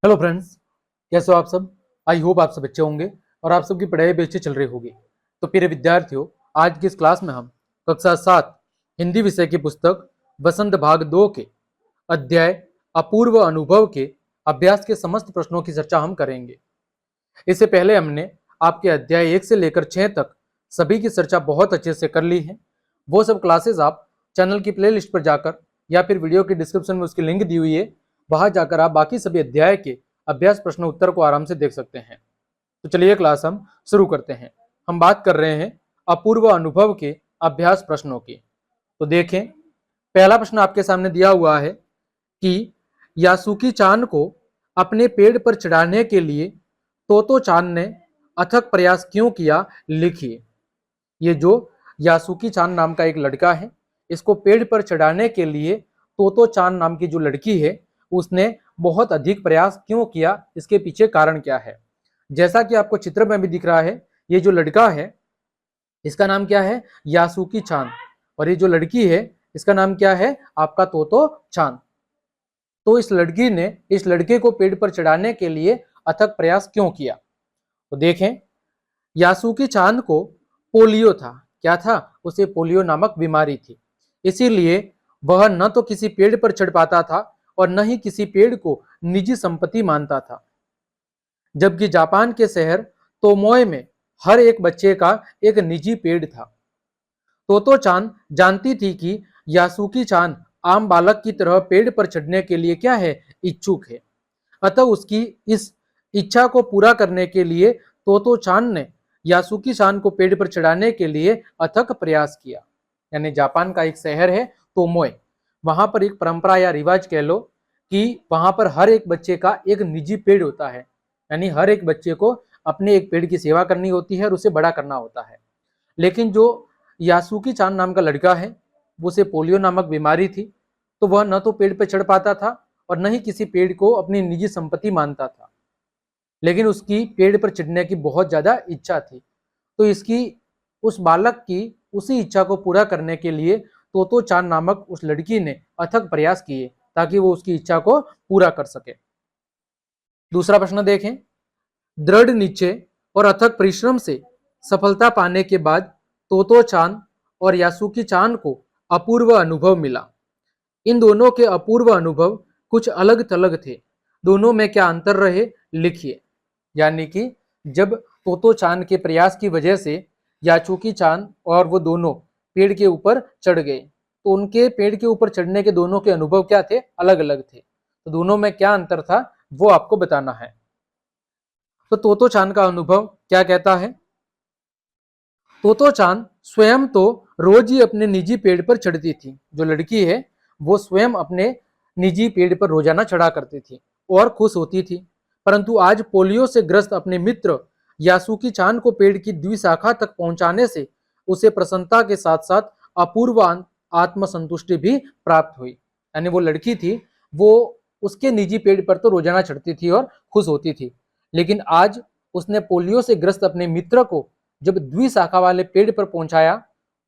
Hello friends, कैसे हो आप सब। आई होप आप सब अच्छे होंगे और आप सबकी पढ़ाई भी अच्छी चल रही होगी। तो प्रिय विद्यार्थियों, आज की इस क्लास में हम कक्षा 7 हिंदी विषय की पुस्तक वसंत भाग 2 के अध्याय अपूर्व अनुभव के अभ्यास के समस्त प्रश्नों की चर्चा हम करेंगे। इससे पहले हमने आपके अध्याय 1 से लेकर 6 तक सभी की चर्चा बहुत अच्छे से कर ली है। वो सब क्लासेस आप चैनल की प्लेलिस्ट पर जाकर या फिर वीडियो के डिस्क्रिप्शन में उसकी लिंक दी हुई है, वहां जाकर आप बाकी सभी अध्याय के अभ्यास प्रश्न उत्तर को आराम से देख सकते हैं। तो चलिए क्लास हम शुरू करते हैं। हम बात कर रहे हैं अपूर्व अनुभव के अभ्यास प्रश्नों की। तो देखें, पहला प्रश्न आपके सामने दिया हुआ है कि यासुकी चान को अपने पेड़ पर चढ़ाने के लिए तोतो चान ने अथक प्रयास क्यों किया, लिखिए। ये जो यासुकी चान नाम का एक लड़का है, इसको पेड़ पर चढ़ाने के लिए तोतो चान नाम की जो लड़की है उसने बहुत अधिक प्रयास क्यों किया, इसके पीछे कारण क्या है। जैसा कि आपको चित्र में भी दिख रहा है, ये जो लड़का है इसका नाम क्या है, यासुकी चान, और ये जो लड़की है इसका नाम क्या है, आपका तोतो चान। तो इस लड़की ने इस लड़के को पेड़ पर चढ़ाने के लिए अथक प्रयास क्यों किया। तो देखें, यासुकी चांद को पोलियो था। क्या था, उसे पोलियो नामक बीमारी थी। इसीलिए वह न तो किसी पेड़ पर चढ़ पाता था और न ही किसी पेड़ को निजी संपत्ति मानता था। जबकि जापान के शहर तोमोए में हर एक बच्चे का एक निजी पेड़ था। तोतो चांद जानती थी कि यासुकी चांद आम बालक की तरह पेड़ पर चढ़ने के लिए क्या है, इच्छुक है। अतः उसकी इस इच्छा को पूरा करने के लिए तोतो चान ने यासुकी चान को पेड़ पर चढ़ाने के लिए अथक प्रयास किया। यानी जापान का एक शहर है तोमोए, वहां पर एक परंपरा या रिवाज कह लो कि वहां पर हर एक बच्चे का एक निजी पेड़ होता है। यानी हर एक बच्चे को अपने एक पेड़ की सेवा करनी होती है और उसे बड़ा करना होता है। लेकिन जो यासुकी चान नाम का लड़का है, उसे पोलियो नामक बीमारी थी, तो वह न तो पेड़ पर चढ़ पाता था और न ही किसी पेड़ को अपनी निजी संपत्ति मानता था। लेकिन उसकी पेड़ पर चढ़ने की बहुत ज्यादा इच्छा थी। तो इसकी उस बालक की उसी इच्छा को पूरा करने के लिए तोतो चान नामक उस लड़की ने अथक प्रयास किए ताकि वो उसकी इच्छा को पूरा कर सके। दूसरा प्रश्न देखें, दृढ़ निश्चय और अथक परिश्रम से सफलता पाने के बाद तोतो चान और यासुकी चान को अपूर्व अनुभव मिला। इन दोनों के अपूर्व अनुभव कुछ अलग थलग थे। दोनों में क्या अंतर रहे, लिखिए। यानी कि जब तोतो चान के प्रयास की वजह से याचुकी चान और वो दोनों पेड़ के ऊपर चढ़ गए, तो उनके पेड़ के ऊपर चढ़ने के दोनों के अनुभव क्या थे, अलग अलग थे। तो दोनों में क्या अंतर था वो आपको बताना है। तो तोतो चान का अनुभव क्या कहता है। तोतो चान स्वयं तो रोज ही अपने निजी पेड़ पर चढ़ती थी। जो लड़की है वो स्वयं अपने निजी पेड़ पर रोजाना चढ़ा करती थी और खुश होती थी। परंतु आज पोलियो से ग्रस्त अपने मित्र यासुकी चान को पेड़ की द्विशाखा तक पहुंचाने से उसे प्रसन्नता के साथ साथ अपूर्व आत्मसंतुष्टि भी प्राप्त हुई। यानी वो लड़की थी, वो उसके निजी पेड़ पर तो रोजाना चढ़ती थी और खुश होती थी, लेकिन आज उसने पोलियो से ग्रस्त अपने मित्र को जब द्विशाखा वाले पेड़ पर पहुंचाया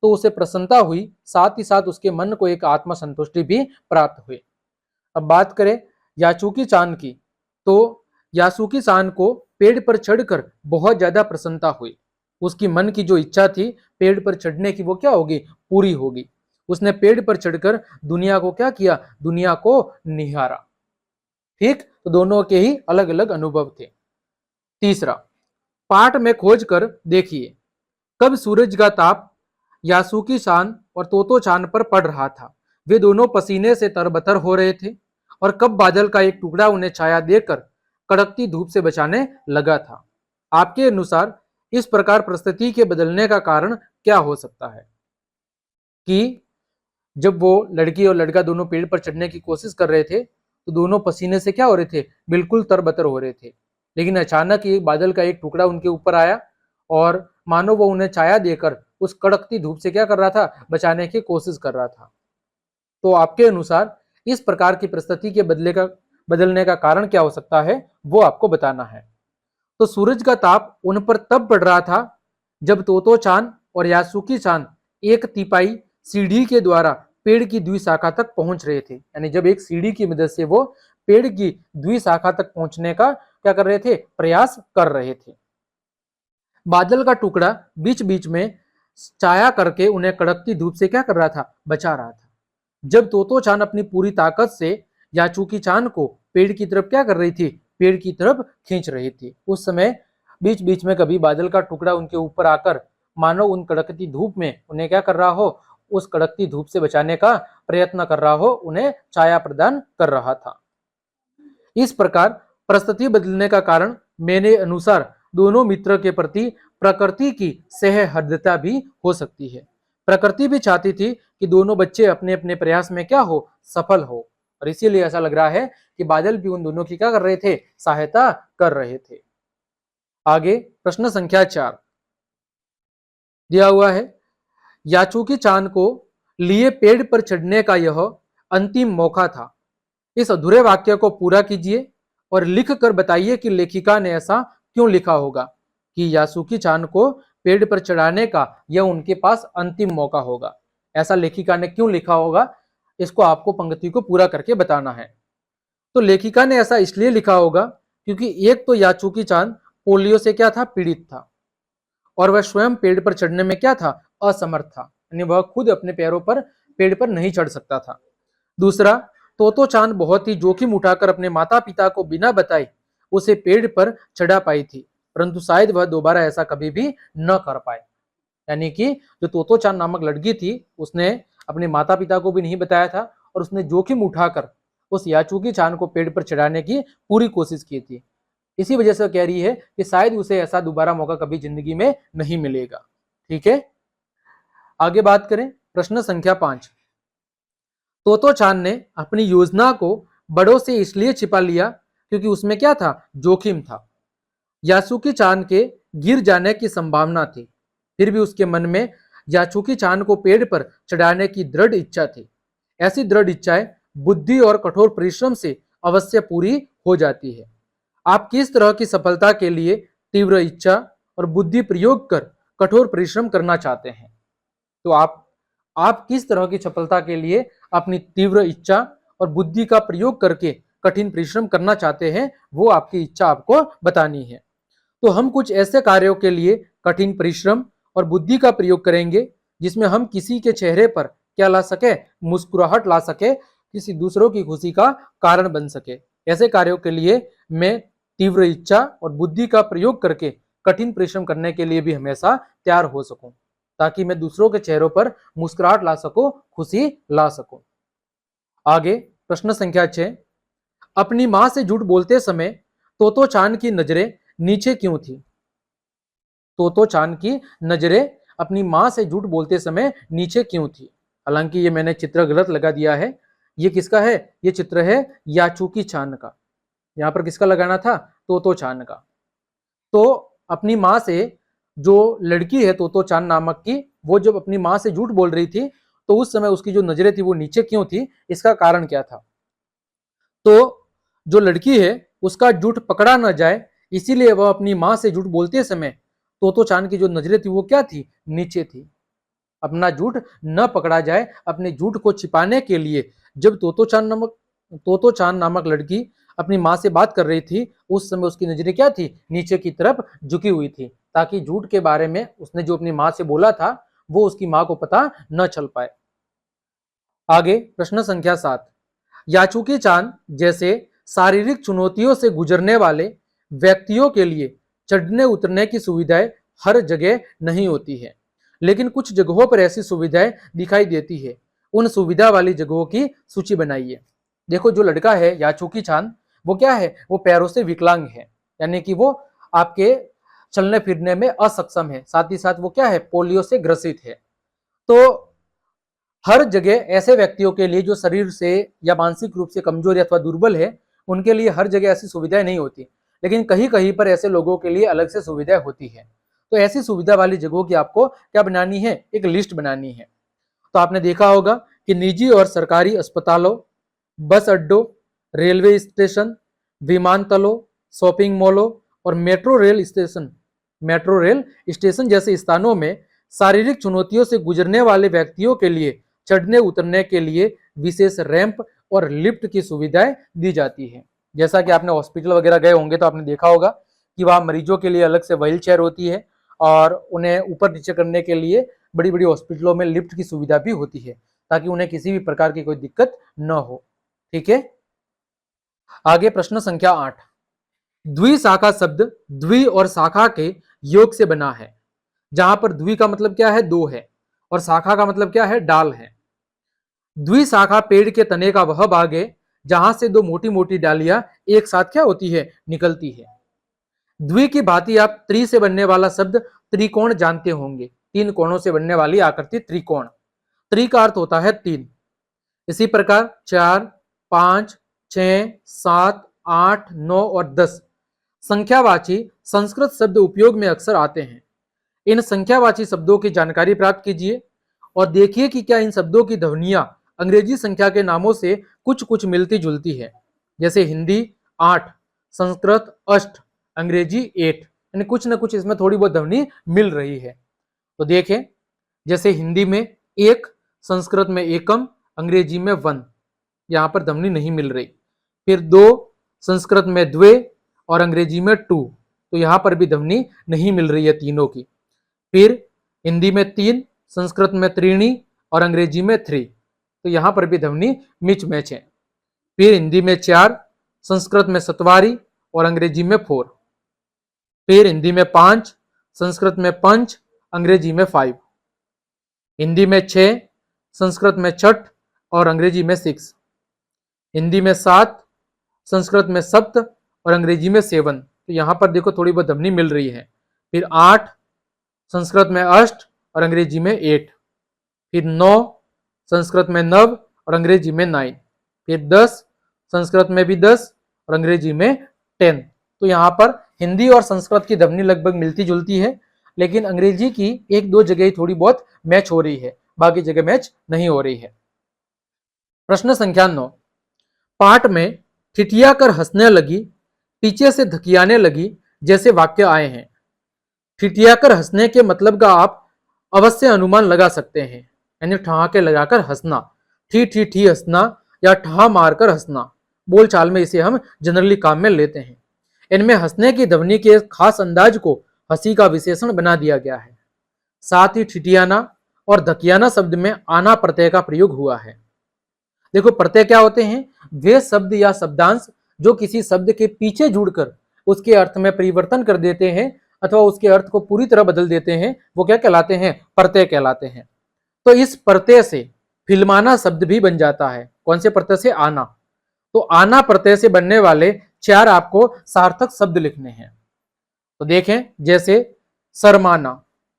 तो उसे प्रसन्नता हुई, साथ ही साथ उसके मन को एक आत्म संतुष्टि भी प्राप्त हुई। अब बात करें याचुकी चान की, तो यासुकी चान को पेड़ पर चढ़कर बहुत ज्यादा प्रसन्नता हुई। उसकी मन की जो इच्छा थी पेड़ पर चढ़ने की, वो क्या होगी, पूरी होगी। उसने पेड़ पर चढ़कर दुनिया को क्या किया, दुनिया को निहारा। ठीक, तो दोनों के ही अलग अलग अनुभव थे। तीसरा, पाठ में खोज कर देखिए, कब सूरज का ताप यासुकी चान और तोतो चान पर पड़ रहा था। वे दोनों पसीने से तरबतर हो रहे थे। और कब बादल का एक टुकड़ा उन्हें छाया देकर कड़कती धूप से बचाने लगा था। आपके अनुसार इस प्रकार परिस्थिति के बदलने का कारण क्या हो सकता है। कि जब वो लड़की और लड़का दोनों पेड़ पर चढ़ने की कोशिश कर रहे थे तो दोनों पसीने से क्या हो रहे थे, बिल्कुल तरबतर हो रहे थे। लेकिन अचानक एक बादल का एक टुकड़ा उनके ऊपर आया और मानो वो उन्हें छाया देकर उस कड़कती धूप से क्या कर रहा था, बचाने की कोशिश कर रहा था। तो आपके अनुसार इस प्रकार की परिस्थिति के बदलने का कारण क्या हो सकता है, वो आपको बताना है। तो सूरज का ताप उन पर तब पड़ रहा था जब तोतो चान और यासुकी चान एक तिपाई सीढ़ी के द्वारा पेड़ की द्विशाखा तक पहुंच रहे थे। यानी जब एक सीढ़ी की मदद से वो पेड़ की द्विशाखा तक पहुंचने का क्या कर रहे थे, प्रयास कर रहे थे। बादल का टुकड़ा बीच बीच में छाया करके उन्हें कड़कती धूप से क्या कर रहा था, बचा रहा था। जब तोतो चान अपनी पूरी ताकत से याचूकी चान को पेड़ की तरफ क्या कर रही थी, पेड़ की तरफ खींच रही थी, उस समय बीच बीच में कभी बादल का टुकड़ा उनके ऊपर आकर मानो उन कड़कती धूप में उन्हें क्या कर रहा हो, उस कड़कती धूप से बचाने का प्रयत्न कर रहा हो, उन्हें छाया प्रदान कर रहा था। इस प्रकार परिस्थिति बदलने का कारण मेरे अनुसार दोनों मित्र के प्रति प्रकृति की सहृदयता भी हो सकती है। प्रकृति भी चाहती थी कि दोनों बच्चे अपने अपने प्रयास में क्या हो, सफल हो, और इसीलिए ऐसा लग रहा है कि बादल भी उन दोनों की क्या कर रहे थे, सहायता कर रहे थे। आगे प्रश्न संख्या 4 दिया हुआ है, याचूकी चान को लिए पेड़ पर चढ़ने का यह अंतिम मौका था। इस अधूरे वाक्य को पूरा कीजिए और लिख कर बताइए कि लेखिका ने ऐसा क्यों लिखा होगा कि यासुकी चान को पेड़ पर चढ़ाने का यह उनके पास अंतिम मौका होगा। ऐसा लेखिका ने क्यों लिखा होगा, इसको आपको पंक्ति को पूरा करके बताना है। तो लेखिका ने ऐसा इसलिए लिखा होगा क्योंकि एक तो याचुकी चान पोलियो से क्या था, पीड़ित था, और वह स्वयं पेड़ पर चढ़ने में क्या था, असमर्थ था, यानी वह खुद अपने पैरों पर पेड़ पर नहीं चढ़ सकता था। दूसरा, तोतो चांद बहुत ही जोखिम उठाकर अपने माता पिता को बिना बताए उसे पेड़ पर चढ़ा पाई थी, परंतु शायद वह दोबारा ऐसा कभी भी न कर पाए। यानी कि जो तोतो चांद नामक लड़की थी, उसने अपने माता पिता को भी नहीं बताया था और उसने जोखिम उठाकर उस याचुकी चांद को पेड़ पर चढ़ाने की पूरी कोशिश की थी। इसी वजह से कह रही है कि शायद उसे ऐसा दोबारा मौका कभी जिंदगी में नहीं मिलेगा। ठीक है, आगे बात करें प्रश्न संख्या 5। तोतो चांद ने अपनी योजना को बड़ों से इसलिए छिपा लिया क्योंकि उसमें क्या था, जोखिम था। यासुकी चांद के गिर जाने की संभावना थी, फिर भी उसके मन में याचुकी चांद को पेड़ पर चढ़ाने की दृढ़ इच्छा थी। ऐसी दृढ़ इच्छाएं बुद्धि और कठोर परिश्रम से अवश्य पूरी हो जाती है। आप किस तरह की सफलता के लिए तीव्र इच्छा और बुद्धि प्रयोग कर कठोर परिश्रम करना चाहते हैं? तो आप किस तरह की सफलता के लिए अपनी तीव्र इच्छा और बुद्धि का प्रयोग करके कठिन परिश्रम करना चाहते हैं, वो आपकी इच्छा आपको बतानी है। तो हम कुछ ऐसे कार्यों के लिए कठिन परिश्रम और बुद्धि का प्रयोग करेंगे जिसमें हम किसी के चेहरे पर क्या ला सके, मुस्कुराहट ला सके, किसी दूसरों की खुशी का कारण बन सके। ऐसे कार्यों के लिए मैं तीव्र इच्छा और बुद्धि का प्रयोग करके कठिन परिश्रम करने के लिए भी हमेशा तैयार हो सकूं, ताकि मैं दूसरों के चेहरों पर मुस्कुराहट ला सकूं, खुशी ला सकूं। आगे प्रश्न संख्या 6। अपनी मां से झूठ बोलते समय तोतो चांद की नजरें नीचे क्यों थी? तोतो चांद की नजरें अपनी मां से झूठ बोलते समय नीचे क्यों थी? हालांकि ये मैंने चित्र गलत लगा दिया है। ये किसका है? ये चित्र है याचुकी चांद का। यहां पर किसका लगाना था? तोतो चांद का। तो अपनी मां से जो लड़की है तोतो चांद नामक की, वो जब अपनी मां से झूठ बोल रही थी तो उस समय उसकी जो नजरें थी वो नीचे क्यों थी, इसका कारण क्या था? तो जो लड़की है उसका झूठ पकड़ा न जाए, इसीलिए वह अपनी मां से झूठ बोलते समय तोतो चांद की जो नजरें थी वो क्या थी? नीचे थी। अपना झूठ न पकड़ा जाए, अपने झूठ को छिपाने के लिए जब तोतो चांद नामक लड़की अपनी मां से बात कर रही थी, उस समय उसकी नजरें क्या थी? नीचे की तरफ झुकी हुई थी, ताकि झूठ के बारे में उसने जो अपनी मां से बोला था वो उसकी मां को पता न चल पाए। आगे प्रश्न संख्या 7। याचुकी चांद जैसे शारीरिक चुनौतियों से गुजरने वाले व्यक्तियों के लिए चढ़ने उतरने की सुविधाएं हर जगह नहीं होती है, लेकिन कुछ जगहों पर ऐसी सुविधाएं दिखाई देती है। उन सुविधा वाली जगहों की सूची बनाइए। देखो, जो लड़का है याचुकी चांद, वो क्या है? वो पैरों से विकलांग है, यानी कि वो आपके चलने फिरने में असक्षम है। साथ ही साथ वो क्या है? पोलियो से ग्रसित है। तो हर जगह ऐसे व्यक्तियों के लिए जो शरीर से या मानसिक रूप से कमजोर अथवा दुर्बल है, उनके लिए हर जगह ऐसी सुविधाएं नहीं होती, लेकिन कहीं कहीं पर ऐसे लोगों के लिए अलग से सुविधाएं होती है। तो ऐसी सुविधा वाली जगहों की आपको क्या बनानी है? एक लिस्ट बनानी है। तो आपने देखा होगा कि निजी और सरकारी अस्पतालों, बस अड्डों, रेलवे स्टेशन, विमानतलों, शॉपिंग मॉलों और मेट्रो रेल स्टेशन जैसे स्थानों में शारीरिक चुनौतियों से गुजरने वाले व्यक्तियों के लिए चढ़ने उतरने के लिए विशेष रैंप और लिफ्ट की सुविधाएं दी जाती है। जैसा कि आपने हॉस्पिटल वगैरह गए होंगे तो आपने देखा होगा कि वहाँ मरीजों के लिए अलग से व्हील चेयर होती है और उन्हें ऊपर नीचे करने के लिए बड़ी बड़ी हॉस्पिटलों में लिफ्ट की सुविधा भी होती है, ताकि उन्हें किसी भी प्रकार की कोई दिक्कत न हो। ठीक है, आगे प्रश्न संख्या 8। द्विशाखा शब्द द्वि और शाखा के योग से बना है। जहां पर द्वि का मतलब क्या है, दो है, और शाखा का मतलब क्या है, डाल है। द्विशाखा पेड़ के तने का वह भाग है जहां से दो मोटी मोटी डालियां एक साथ क्या होती है, निकलती है। द्वि की भांति आप त्रि से बनने वाला शब्द त्रिकोण जानते होंगे। तीन कोणों से बनने वाली आकृति त्रिकोण। त्रि का अर्थ होता है तीन। इसी प्रकार 4, 5, 6, 7, 8, 9 और 10 संख्यावाची संस्कृत शब्द उपयोग में अक्सर आते हैं। इन संख्यावाची शब्दों की जानकारी प्राप्त कीजिए और देखिए कि क्या इन शब्दों की ध्वनियां अंग्रेजी संख्या के नामों से कुछ कुछ मिलती जुलती है। जैसे हिंदी 8, संस्कृत अष्ट, अंग्रेजी 8, यानी कुछ ना कुछ इसमें थोड़ी बहुत ध्वनि मिल रही है। तो देखें, जैसे हिंदी में 1, संस्कृत में एकम, अंग्रेजी में 1, यहां पर ध्वनि नहीं मिल रही। फिर 2, संस्कृत में द्वे और अंग्रेजी में 2, तो यहां पर भी ध्वनि नहीं मिल रही है तीनों की। फिर हिंदी में 3, संस्कृत में त्रीणी और अंग्रेजी में 3, तो यहां पर भी ध्वनि मिच मैच है। फिर हिंदी में 4, संस्कृत में सतवारी और अंग्रेजी में 4। फिर हिंदी में 5, संस्कृत में पंच, अंग्रेजी में 5। हिंदी में 6, संस्कृत में छठ और अंग्रेजी में 6। हिंदी में 7, संस्कृत में सप्त और अंग्रेजी में 7, तो यहां पर देखो थोड़ी बहुत ध्वनि मिल रही है। फिर 8, संस्कृत में अष्ट और अंग्रेजी में 8। फिर 9, संस्कृत में नव और अंग्रेजी में 9। फिर 10, संस्कृत में भी 10 और अंग्रेजी में 10। तो यहाँ पर हिंदी और संस्कृत की ध्वनि लगभग मिलती जुलती है, लेकिन अंग्रेजी की एक दो जगह थोड़ी बहुत मैच हो रही है, बाकी जगह मैच नहीं हो रही है। प्रश्न संख्या 9। पाठ में ठिठिया कर हंसने लगी, पीछे से धकियाने लगी जैसे वाक्य आए हैं। ठिठिया कर हंसने के मतलब का आप अवश्य अनुमान लगा सकते हैं, यानी ठहाके लगाकर हंसना, ठी ठी ठी हंसना या ठहा मारकर हंसना। बोलचाल में इसे हम जनरली काम में लेते हैं। इनमें हंसने की ध्वनि के खास अंदाज को हंसी का विशेषण बना दिया गया है। साथ ही ठिठियाना और धकियाना शब्द में आना प्रत्यय का प्रयोग हुआ है। देखो, प्रत्यय क्या होते हैं, वे शब्द या शब्दांश जो किसी शब्द के पीछे जुड़कर उसके अर्थ में परिवर्तन कर देते हैं अथवा उसके अर्थ को पूरी तरह बदल देते हैं, वो क्या कहलाते हैं, प्रत्यय कहलाते हैं। तो इस प्रत्यय से फिल्माना शब्द भी बन जाता है। कौन से प्रत्यय से, आना। तो आना प्रत्यय से बनने वाले 4 आपको सार्थक शब्द लिखने हैं। तो देखें, जैसे शर्माना,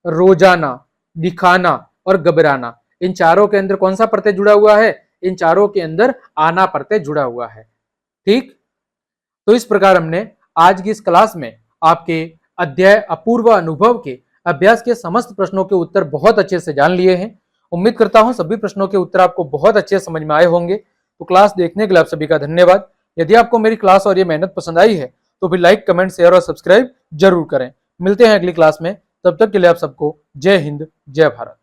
रोजाना, दिखाना और घबराना, इन चारों के अंदर कौन सा प्रत्यय जुड़ा हुआ है, इन चारों के अंदर आना प्रत्यय जुड़ा हुआ है। ठीक, तो इस प्रकार हमने आज की इस क्लास में आपके अध्याय अपूर्व अनुभव के अभ्यास के समस्त प्रश्नों के उत्तर बहुत अच्छे से जान लिए हैं। उम्मीद करता हूं सभी प्रश्नों के उत्तर आपको बहुत अच्छे समझ में आए होंगे। तो क्लास देखने के लिए आप सभी का धन्यवाद। यदि आपको मेरी क्लास और ये मेहनत पसंद आई है तो फिर लाइक, कमेंट, शेयर और सब्सक्राइब जरूर करें। मिलते हैं अगली क्लास में, तब तक के लिए आप सबको जय हिंद, जय भारत।